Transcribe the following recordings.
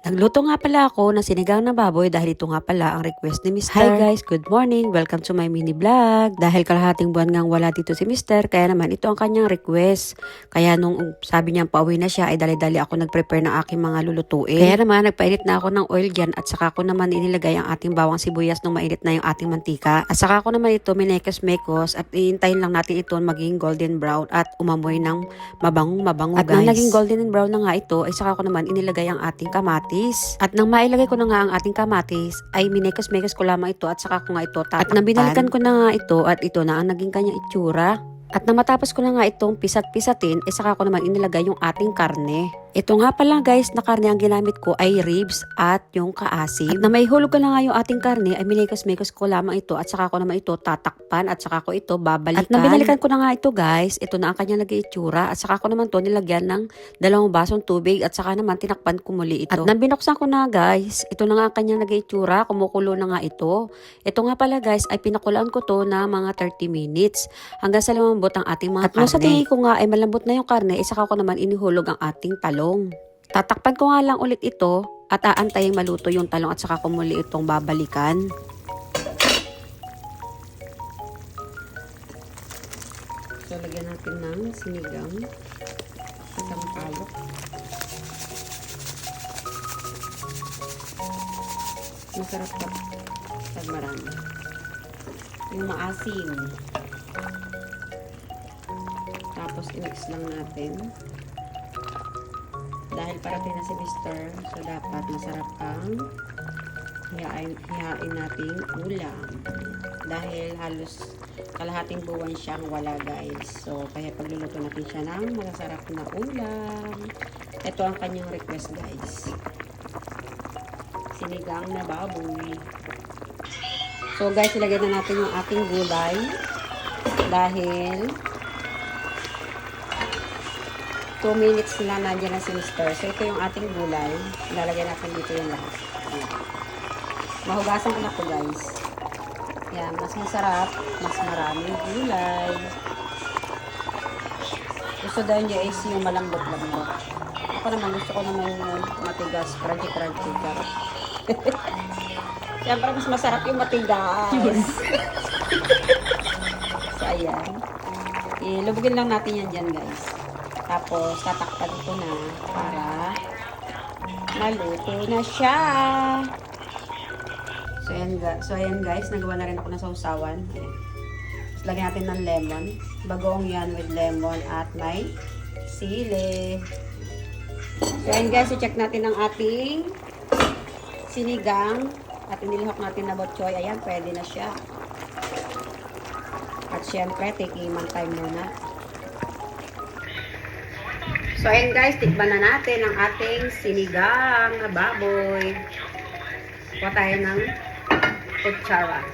Nagluto nga pala ako ng sinigang na baboy dahil ito nga pala ang request ni Mr. Hi guys, good morning. Welcome to my mini vlog. Dahil kalahating buwan ngang wala dito si Mr. Kaya naman ito ang kanyang request. Kaya nung sabi niya pauwi na siya ay dali-dali ako nag-prepare ng aking mga lulutuin. Kaya naman nagpainit na ako ng oil dyan at saka ko naman inilagay ang ating bawang sibuyas nung mainit na yung ating mantika. At saka ko naman ito minekos-mekos at iintayin lang natin ito maging golden brown at umamoy ng mabango At guys. nang Naging golden and brown na nga ito ay saka ko naman inilagay ang ating kamatis. At nang mailagay ko na nga ang ating kamatis, ay minekos-mekos ko lamang ito at saka ko nga ito tatakpan. At nang binalikan ko na nga ito at ito na ang naging kanyang itsura. At nang matapos ko na nga itong pisat-pisatin, ay saka ko naman inilagay yung ating karne. Ito nga pala guys na karne ang ginamit ko ay ribs at yung kaasim. At na may hulog ko na nga yung ating karne ay minekos-mekos ko lamang ito at saka ko naman ito tatakpan at saka ko ito babalikan. At nang binalikan ko na nga ito guys, ito na ang kanyang nag-iitsura at saka ko naman to nilagyan ng 2 basong tubig at saka naman tinakpan ko muli ito. At nang binuksan ko na guys, ito na nga ang kanyang nag-iitsura, kumukulo na nga ito. Ito nga pala guys ay pinakulaan ko to na mga 30 minutes hanggang sa lumambot ang ating mga karne. At nung sa tingin ko nga ay malambot na yung karne, saka ko naman inihulog ang ating talong. Tatakpan ko nga lang ulit ito at aantayin maluto yung talong at saka ko muli itong babalikan. So, lagyan natin ng sinigang. Isang palok. Masarap pag marami. Yung maasim. Tapos, i-mix lang natin. Dahil parating na si Mr. So, dapat masarap ang hihain nating ulam. Dahil halos kalahating buwan siyang wala guys. So, kaya pagluluto natin siya ng masarap na ulam. Ito ang kanyang request guys. Sinigang na baboy. So, guys, ilagay na natin yung ating gulay. Dahil 2 minutes na nandiyan na si Mr. So, ito yung ating gulay. Ilalagay natin dito yung lahat. Mahugasan ko na po, guys. Yan, mas masarap, mas maraming gulay. Gusto daw niya is yung malambot-lambot. Ako naman, gusto ko naman yung matigas, crunchy-crunchy. Siyempre, mas masarap yung matigas. So, ayan. Ilubugin lang natin yan dyan, guys. Tapos, tatakpan ko na para maluto na siya. So, ayan guys, nagawa na rin ako ng sausawan. Ayan. Tapos, lagyan natin ng lemon. Bagoong yan with lemon at may sili. So, ayan guys, i-check natin ang ating sinigang. At inilihok natin na botchoy. Ayan, pwede na siya. At syempre, tikiman time muna. So, ayan guys, tikman na natin ang ating sinigang na baboy. Kuha tayo ng kutsara.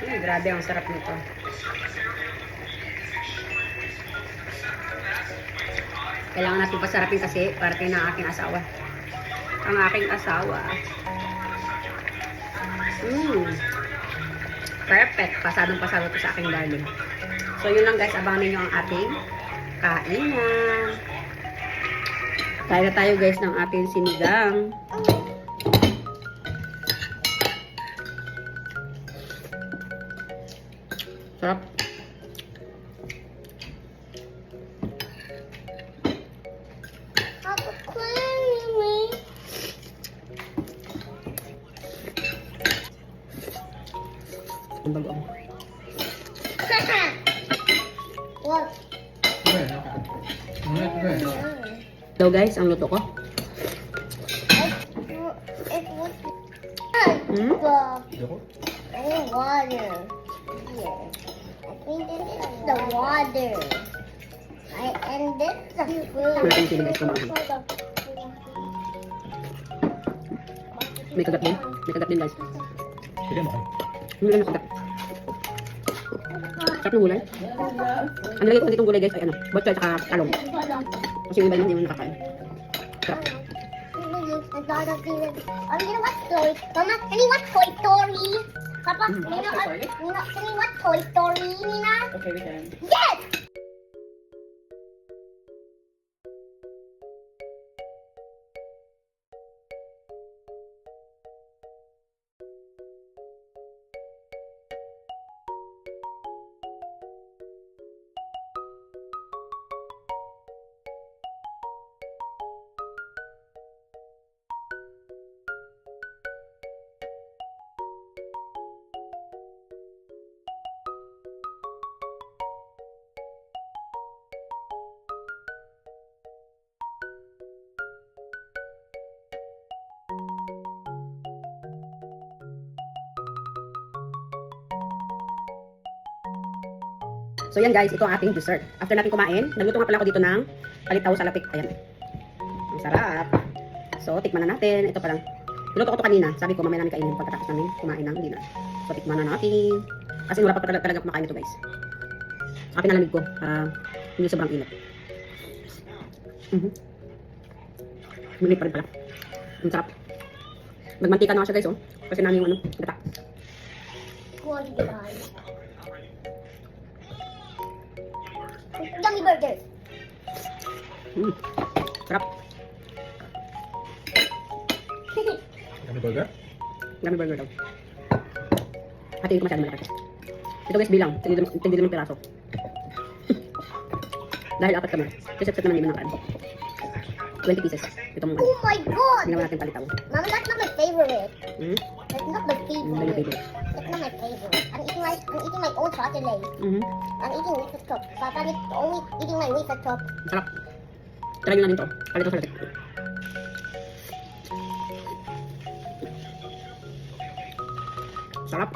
Grabe, ang sarap nito. Kailangan natin pasarapin kasi parating ng aking asawa. Ang aking asawa. Perfect. Pasadong-pasado to sa aking darling. So, yun lang guys. Abangan ninyo ang ating kainan. Kain na tayo guys ng ating sinigang. Sarap. Ang bago. What? So guys, ang luto ko. It was Hmm? the water. Here. I think this is the water. And this is the food. Malaking sili guys kumain. May kagat din. May kagat din guys. Hindi na kagat. Sarap ng gulay. Ang nalagay ko ditong gulay guys ay ano, botchoy at saka talong. Kasi yung iba hindi mo nakakain. Sarap. You know what story? Mama, can you watch Toy Story? Papa, can you watch Toy Story, Nina? Okay, we can. Yes! So yan guys, ito ang ating dessert. After natin kumain, nagluto nga pala ako dito ng palitaw sa lapik. Ayan. Ang sarap. So tikman na natin. Ito pa lang. Niluto ko to kanina. Sabi ko mamaya namin kainin pagkatapos namin kumain ng dinner. So tikman na natin. Kasi wala pa talaga kumakain ito guys. Saka pinalamig ko para hindi sobrang init. Minit pa rin pala. Ang sarap. Nagmantika na nga siya guys, oh. Kasi namin yung ano, gata. Quality guys. Yummy burger. Sarap. Yummy burger? Yummy burger daw. Hatiin ko masyado malaki. Ito guys, bilang. Tigil naman piraso. Dahil apat kami. Kasi set naman din naman 20 pieces. Ito mo. Oh my god! Ginawa natin palitaw. Mama, that's not my favorite. Mm-hmm. That's not my Hindi favorite. favorite. That's not my favorite. I'm eating my own chocolate. Mm-hmm. I'm eating Reese's Cup. Papa is only eating my Reese's Cup. Sarap. Try nyo natin to. Palitaw sa latik. Sarap.